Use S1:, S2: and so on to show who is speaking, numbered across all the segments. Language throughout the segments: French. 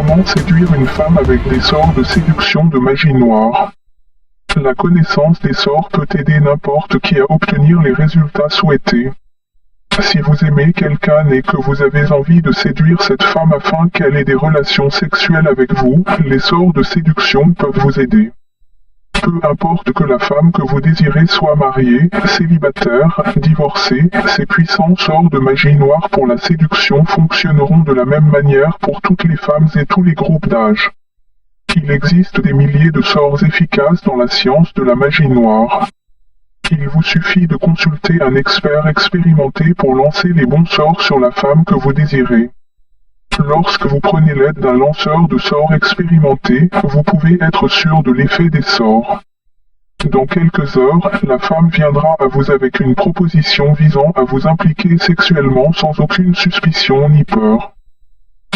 S1: Comment séduire une femme avec des sorts de séduction de magie noire? La connaissance des sorts peut aider n'importe qui à obtenir les résultats souhaités. Si vous aimez quelqu'un et que vous avez envie de séduire cette femme afin qu'elle ait des relations sexuelles avec vous, les sorts de séduction peuvent vous aider. Peu importe que la femme que vous désirez soit mariée, célibataire, divorcée, ces puissants sorts de magie noire pour la séduction fonctionneront de la même manière pour toutes les femmes et tous les groupes d'âge. Il existe des milliers de sorts efficaces dans la science de la magie noire. Il vous suffit de consulter un expert expérimenté pour lancer les bons sorts sur la femme que vous désirez. Lorsque vous prenez l'aide d'un lanceur de sorts expérimenté, vous pouvez être sûr de l'effet des sorts. Dans quelques heures, la femme viendra à vous avec une proposition visant à vous impliquer sexuellement sans aucune suspicion ni peur.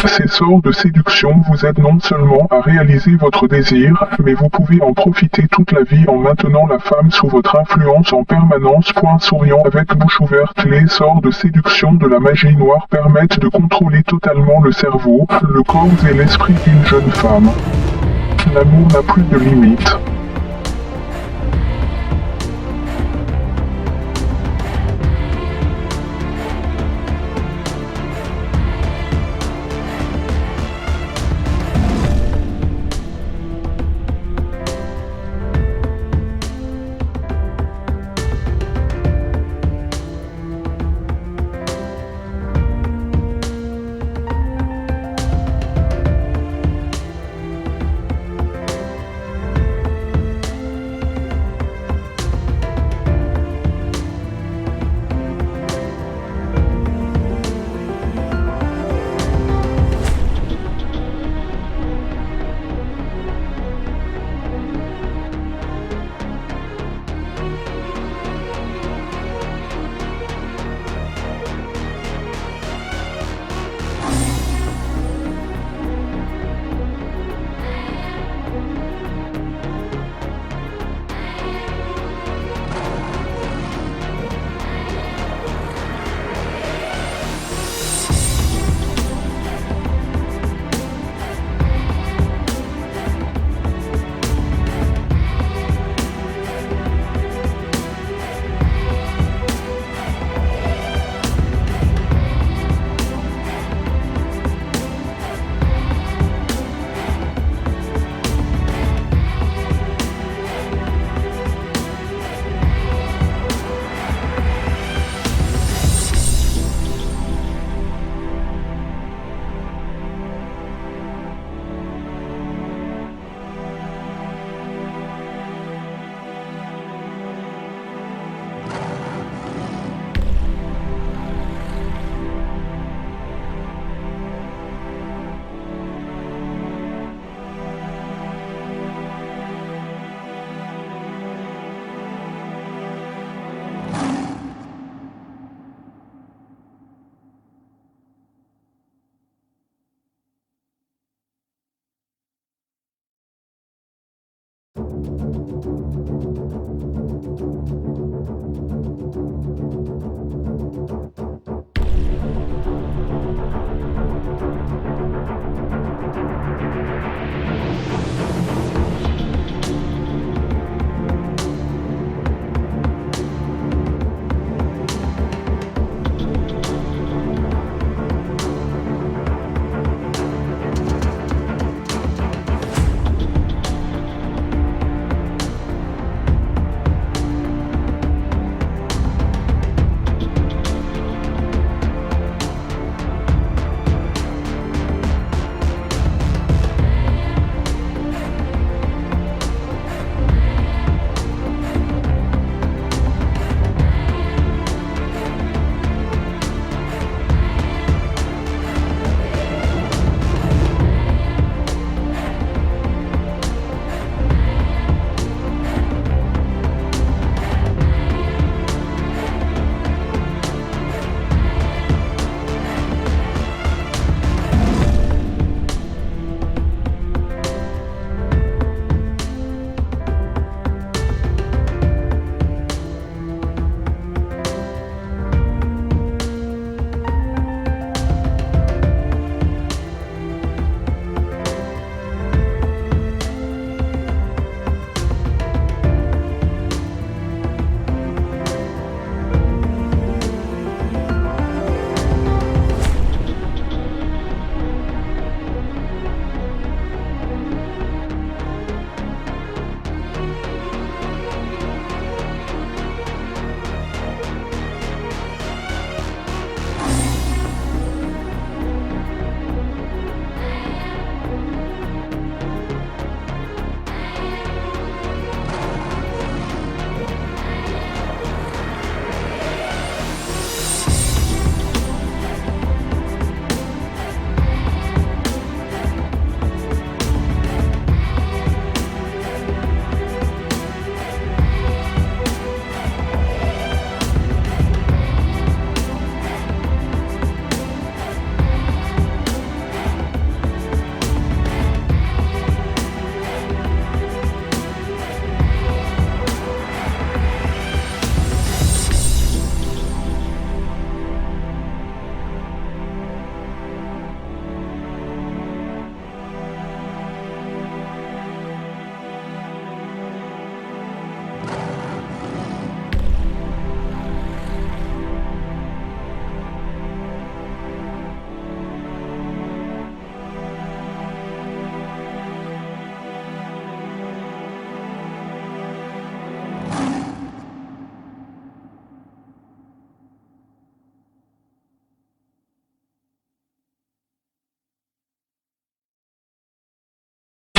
S1: Ces sorts de séduction vous aident non seulement à réaliser votre désir, mais vous pouvez en profiter toute la vie en maintenant la femme sous votre influence en permanence. Souriant avec bouche ouverte, les sorts de séduction de la magie noire permettent de contrôler totalement le cerveau, le corps et l'esprit d'une jeune femme. L'amour n'a plus de limites.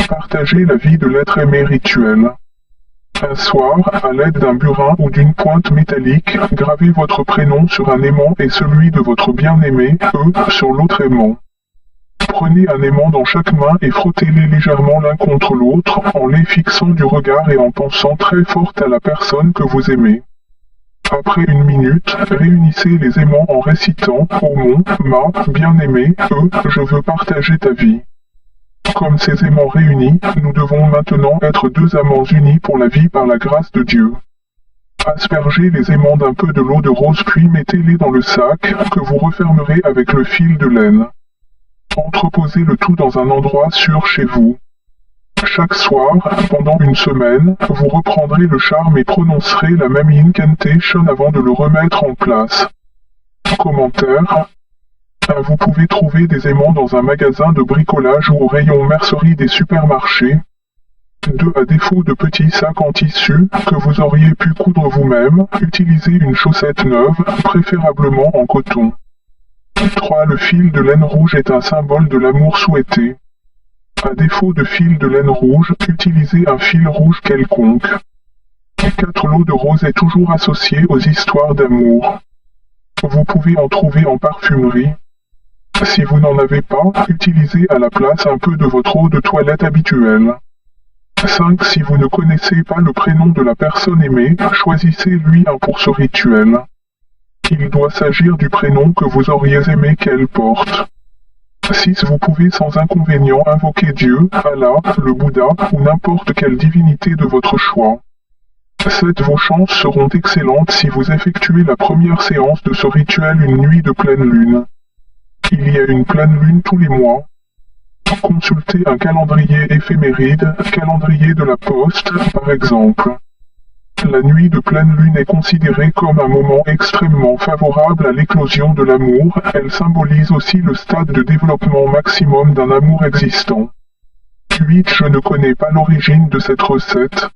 S1: Partagez la vie de l'être aimé rituel. Un soir, à l'aide d'un burin ou d'une pointe métallique, gravez votre prénom sur un aimant et celui de votre bien-aimé, sur l'autre aimant. Prenez un aimant dans chaque main et frottez-les légèrement l'un contre l'autre, en les fixant du regard et en pensant très fort à la personne que vous aimez. Après 1 minute, réunissez les aimants en récitant « Ô mon, ma, bien-aimé, je veux partager ta vie ». Comme ces aimants réunis, nous devons maintenant être 2 amants unis pour la vie par la grâce de Dieu. Aspergez les aimants d'un peu de l'eau de rose puis mettez-les dans le sac, que vous refermerez avec le fil de laine. Entreposez le tout dans un endroit sûr chez vous. Chaque soir, pendant 1 semaine, vous reprendrez le charme et prononcerez la même incantation avant de le remettre en place. Commentaire. Vous pouvez trouver des aimants dans un magasin de bricolage ou au rayon mercerie des supermarchés. 2. À défaut de petits sacs en tissu, que vous auriez pu coudre vous-même, utilisez une chaussette neuve, préférablement en coton. 3. Le fil de laine rouge est un symbole de l'amour souhaité. À défaut de fil de laine rouge, utilisez un fil rouge quelconque. 4. L'eau de rose est toujours associée aux histoires d'amour. Vous pouvez en trouver en parfumerie. Si vous n'en avez pas, utilisez à la place un peu de votre eau de toilette habituelle. 5. Si vous ne connaissez pas le prénom de la personne aimée, choisissez-lui un pour ce rituel. Il doit s'agir du prénom que vous auriez aimé qu'elle porte. 6. Vous pouvez sans inconvénient invoquer Dieu, Allah, le Bouddha ou n'importe quelle divinité de votre choix. 7. Vos chances seront excellentes si vous effectuez la première séance de ce rituel une nuit de pleine lune. Il y a une pleine lune tous les mois. Consultez un calendrier éphéméride, calendrier de la Poste, par exemple. La nuit de pleine lune est considérée comme un moment extrêmement favorable à l'éclosion de l'amour, elle symbolise aussi le stade de développement maximum d'un amour existant. 8. Je ne connais pas l'origine de cette recette.